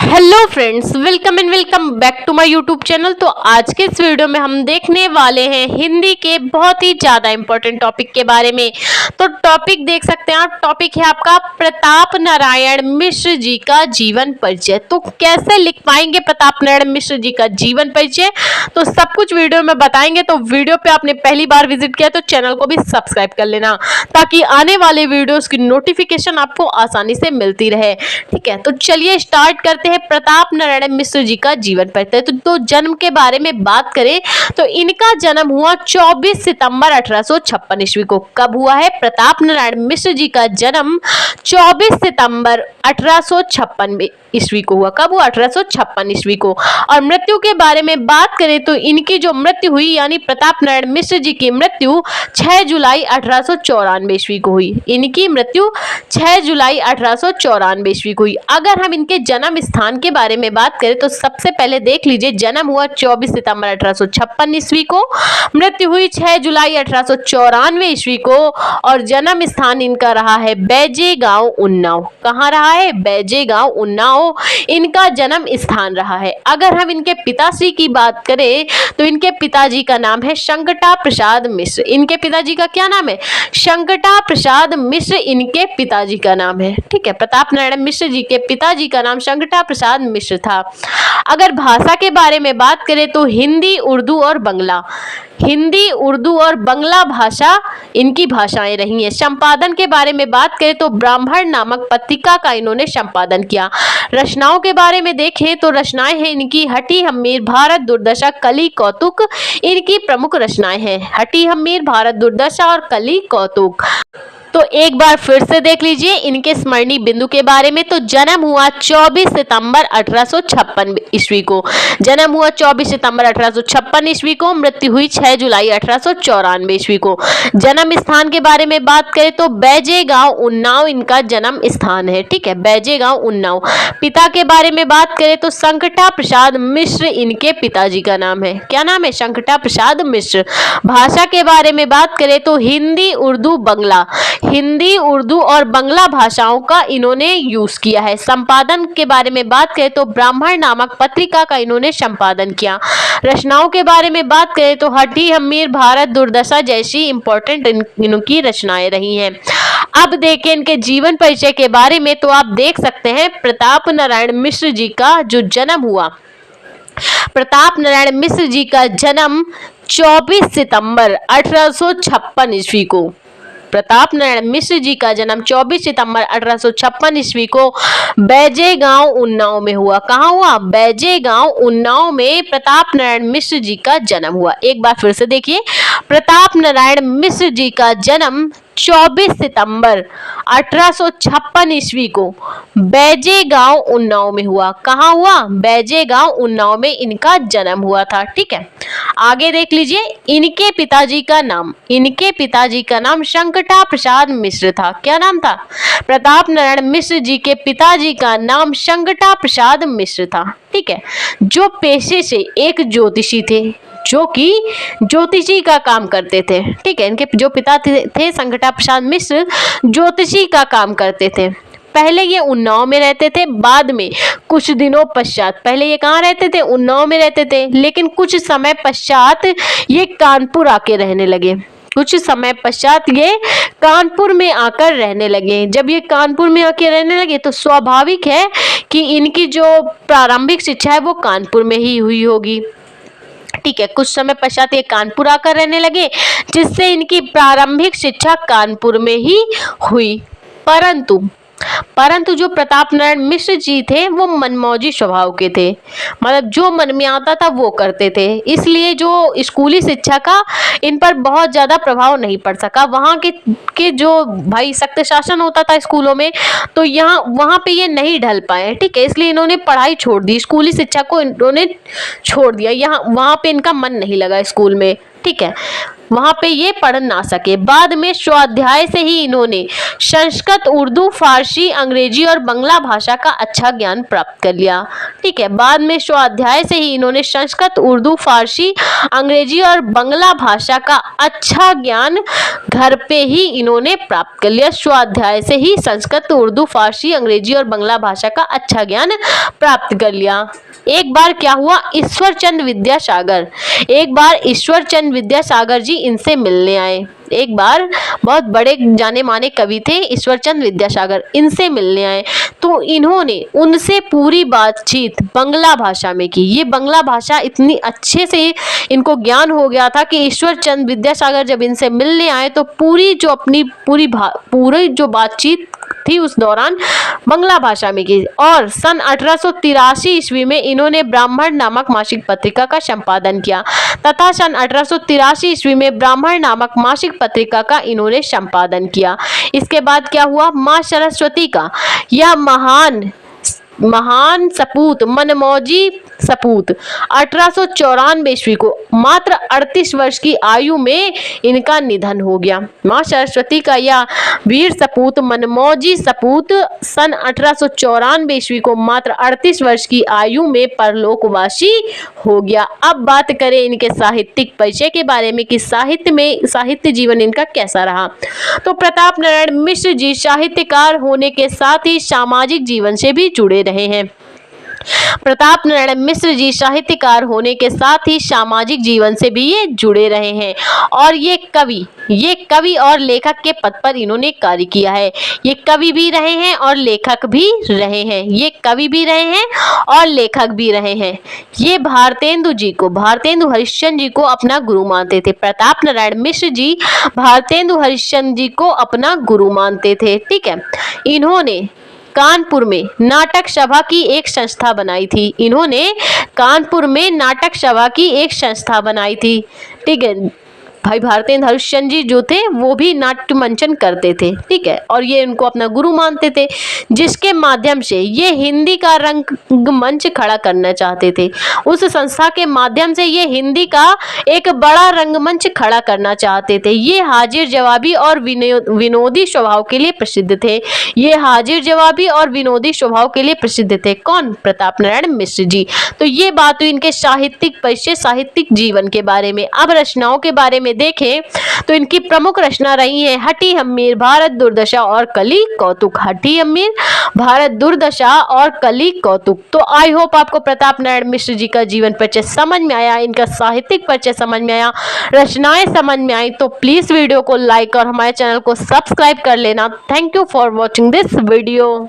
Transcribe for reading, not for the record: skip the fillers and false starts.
Hello friends, welcome back to my YouTube channel. तो आज के इस वीडियो में हम देखने वाले हैं हिंदी के बहुत ही ज़्यादा इंपॉर्टेंट टॉपिक के बारे में। तो टॉपिक देख सकते हैं आप, टॉपिक है आपका प्रताप नारायण मिश्र जी का जीवन परिचय। तो कैसे लिख पाएंगे प्रताप नारायण मिश्र जी का जीवन परिचय, तो सब कुछ वीडियो में बताएंगे। तो वीडियो पे आपने पहली बार विजिट किया तो चैनल को भी सब्सक्राइब कर लेना, ताकि आने वाले वीडियोस की नोटिफिकेशन आपको आसानी से मिलती रहे। ठीक है, तो चलिए स्टार्ट करते हैं प्रताप नारायण मिश्र जी का जीवन परिचय। तो जन्म के बारे में बात करें तो इनका जन्म हुआ 24 सितंबर 1856 ईस्वी को। कब हुआ है? प्रताप नारायण मिश्र जी का जन्म 24 सितंबर 1856 ईस्वी को हुआ। कब हुआ? 1856 ईस्वी को। और मृत्यु के बारे में बात करें तो इनकी जो मृत्यु हुई, यानी प्रताप नारायण मिश्र जी की मृत्यु 6 जुलाई 1894 ईस्वी को हुई। इनकी मृत्यु 6 जुलाई 1894 ईस्वी को हुई। अगर हम इनके जन्म स्थान के बारे में बात करें तो सबसे पहले देख लीजिए, जन्म हुआ 24 सितंबर 1856 ईस्वी को, मृत्यु हुई 6 जुलाई 1894 ईस्वी को, और जन्म स्थान इनका रहा है बैजे गांव उन्नाव। कहाँ रहा है? बैजे गांव उन्नाव इनका जन्म स्थान रहा है। अगर हम इनके पिताश्री की बात करें तो इनके पिताजी का नाम है शंकटा प्रसाद मिश्र। इनके पिताजी का क्या नाम है? शंकटा प्रसाद मिश्र इनके पिताजी का नाम है। ठीक है, प्रताप नारायण मिश्र जी के पिताजी का नाम शंकटा प्रसाद मिश्र था। अगर भाषा के बारे में बात करें तो हिंदी, उर्दू और बंगला, हिंदी, उर्दू और बंगला भाषा इनकी भाषाएं रही हैं। संपादन के बारे में बात करें तो ब्राह्मण नामक पत्रिका का इन्होंने संपादन किया। रचनाओं के बारे में देखें तो रचनाएं हैं इनकी हटी हम्मीर, भारत दुर्दशा, कली कौतुक इनकी प्रमुख रचनाएं हैं। हटी हम्मीर, भारत दुर्दशा और कली कौतुक। तो एक बार फिर से देख लीजिए इनके स्मरणीय बिंदु के बारे में। तो जन्म हुआ 24 सितंबर 1856 ईस्वी को। जन्म हुआ 24 सितंबर 1856 ईस्वी को, मृत्यु हुई 6 जुलाई 1894 ईस्वी को। जन्म स्थान के बारे में बात करें तो बैजे गांव उन्नाव इनका जन्म स्थान है। ठीक है, बैजे गांव उन्नाव। पिता के बारे में बात करें तो शंकटा प्रसाद मिश्र इनके पिताजी का नाम है। क्या नाम है? शंकटा प्रसाद मिश्र। भाषा के बारे में बात करें तो हिंदी, उर्दू, बंगला, हिंदी, उर्दू और बंगला भाषाओं का इन्होंने यूज किया है। संपादन के बारे में बात करें तो ब्राह्मण नामक पत्रिका का इन्होंने संपादन किया। रचनाओं के बारे में बात करें तो हटी हम्मीर, भारत दुर्दशा जैसी इंपॉर्टेंट इनकी रचनाएं रही हैं। अब देखें इनके जीवन परिचय के बारे में। तो आप देख सकते हैं प्रताप नारायण मिश्र जी का जो जन्म हुआ, प्रताप नारायण मिश्र जी का जन्म 24 सितंबर 1856 ईस्वी को। प्रताप नारायण मिश्र जी का जन्म 24 सितंबर 1856 ईस्वी को बैजे गांव उन्नाव में हुआ। कहाँ हुआ? बैजे गांव उन्नाव में प्रताप नारायण मिश्र जी का जन्म हुआ। एक बार फिर से देखिए, प्रताप नारायण मिश्र जी का जन्म 24 सितंबर 1856 ईस्वी को बैजे गांव उन्नाव में हुआ। कहाँ हुआ? बैजे गांव उन्नाव में इनका जन्म हुआ था। ठीक है, आगे देख लीजिए इनके पिताजी का नाम, इनके पिताजी का नाम शंकटा प्रसाद मिश्र था। क्या नाम था? प्रताप नारायण मिश्र जी के पिताजी का नाम शंकटा प्रसाद मिश्र था। ठीक है, जो पेशे से एक ज्योतिषी थे, जो कि ज्योतिषी का काम करते थे। ठीक है, इनके जो पिता थे शंकटा प्रसाद मिश्र, ज्योतिषी का काम करते थे। पहले ये उन्नाव में रहते थे, बाद में कुछ दिनों पश्चात, पहले ये कहाँ रहते थे? उन्नाव में रहते थे, लेकिन कुछ समय पश्चात ये कानपुर आके रहने लगे। कुछ समय पश्चात ये कानपुर में आकर रहने लगे। जब ये कानपुर में आके रहने लगे तो स्वाभाविक है कि इनकी जो प्रारंभिक शिक्षा है वो कानपुर में ही हुई होगी। ठीक है, कुछ समय पश्चात ये कानपुर आकर रहने लगे, जिससे इनकी प्रारंभिक शिक्षा कानपुर में ही हुई। परंतु जो प्रताप नारायण मिश्र जी थे वो मनमौजी स्वभाव के थे, मतलब जो मन में आता था वो करते थे। इसलिए जो स्कूली शिक्षा का इन पर बहुत ज़्यादा प्रभाव नहीं पड़ सका। वहाँ के जो भाई सख्त शासन होता था स्कूलों में, तो यहाँ वहाँ पे ये नहीं ढल पाए। ठीक है, इसलिए इन्होंने पढ़ाई छोड़ दी, स्कूली शिक्षा को इन्होंने छोड़ दिया। यहाँ वहाँ पे इनका मन नहीं लगा स्कूल में। ठीक है, वहां पे ये पढ़ ना सके। बाद में स्वाध्याय से ही इन्होंने संस्कृत, उर्दू, फारसी, अंग्रेजी और बांग्ला भाषा का अच्छा ज्ञान प्राप्त कर लिया। ठीक है, बाद में स्वाध्याय से ही इन्होंने संस्कृत, उर्दू, फारसी, अंग्रेजी और बांग्ला भाषा का अच्छा ज्ञान घर पे ही इन्होंने प्राप्त कर लिया। स्वाध्याय से ही संस्कृत, उर्दू, फारसी, अंग्रेजी और बांग्ला भाषा का अच्छा ज्ञान प्राप्त कर लिया। एक बार क्या हुआ, ईश्वरचंद विद्यासागर, एक बार ईश्वरचंद विद्यासागर जी इनसे मिलने आए। एक बार बहुत बड़े जाने माने कवि थे ईश्वरचंद विद्यासागर, इनसे मिलने आए तो इन्होंने उनसे पूरी बातचीत बांग्ला भाषा में की। ये बांग्ला भाषा इतनी अच्छे से इनको ज्ञान हो गया था कि ईश्वरचंद विद्यासागर जब इनसे मिलने आए तो पूरी जो बातचीत थी उस दौरान बांग्ला भाषा में की। और सन 1883 ईस्वी में इन्होंने ब्राह्मण नामक मासिक पत्रिका का संपादन किया तथा सन 1883 ईस्वी में ब्राह्मण नामक मासिक पत्रिका का इन्होंने संपादन किया। इसके बाद क्या हुआ, माँ सरस्वती का यह महान सपूत, मनमौजी सपूत 1894 ईस्वी को मात्र 38 वर्ष की आयु में इनका निधन हो गया। माँ सरस्वती का यह वीर सपूत, मनमौजी सपूत सन 1894 ईस्वी को मात्र 38 वर्ष की आयु में परलोकवासी हो गया। अब बात करें इनके साहित्यिक परिचय के बारे में कि साहित्य जीवन इनका कैसा रहा। तो प्रताप नारायण मिश्र जी साहित्यकार होने के साथ ही सामाजिक जीवन से भी जुड़े रहे हैं। प्रताप नारायण मिश्र जी साहित्यकार होने के साथ ही सामाजिक जीवन से भी ये जुड़े रहे हैं और ये कवि और लेखक के पद पर इन्होंने कार्य किया है। ये कवि भी रहे हैं और लेखक भी रहे हैं। ये कवि भी रहे हैं और लेखक भी रहे हैं। ये भारतेंदु हरिश्चंद्र जी को अपना गुरु मानते थे। प्रताप नारायण मिश्र जी भारतेंदु हरिश्चंद्र जी को अपना गुरु मानते थे। ठीक है, इन्होंने कानपुर में नाटक सभा की एक संस्था बनाई थी। इन्होंने कानपुर में नाटक सभा की एक संस्था बनाई थी। ठीक है, भाई भारतेंदु हरिश्चंद्र जी जो थे वो भी नाट्य मंचन करते थे। ठीक है, और ये उनको अपना गुरु मानते थे, जिसके माध्यम से ये हिंदी का रंगमंच खड़ा करना चाहते थे। उस संस्था के माध्यम से ये हिंदी का एक बड़ा रंगमंच खड़ा करना चाहते थे। ये हाजिर जवाबी और विनोदी स्वभाव के लिए प्रसिद्ध थे। ये हाजिर जवाबी और विनोदी स्वभाव के लिए प्रसिद्ध थे। कौन? प्रताप नारायण मिश्र जी। तो ये बात हुई इनके साहित्यिक परिचय, साहित्यिक जीवन के बारे में। अब रचनाओं के बारे में देखें तो इनकी प्रमुख रचना रही है हठी हम्मीर, भारत दुर्दशा और कली कौतुक। हठी हम्मीर, भारत दुर्दशा और कली कौतुक। तो आई होप आपको प्रताप नारायण मिश्र जी का जीवन परिचय समझ में आया, इनका साहित्यिक परिचय समझ में आया, रचनाएं समझ में आई। तो प्लीज वीडियो को लाइक और हमारे चैनल को सब्सक्राइब कर लेना। Thank you for watching this video.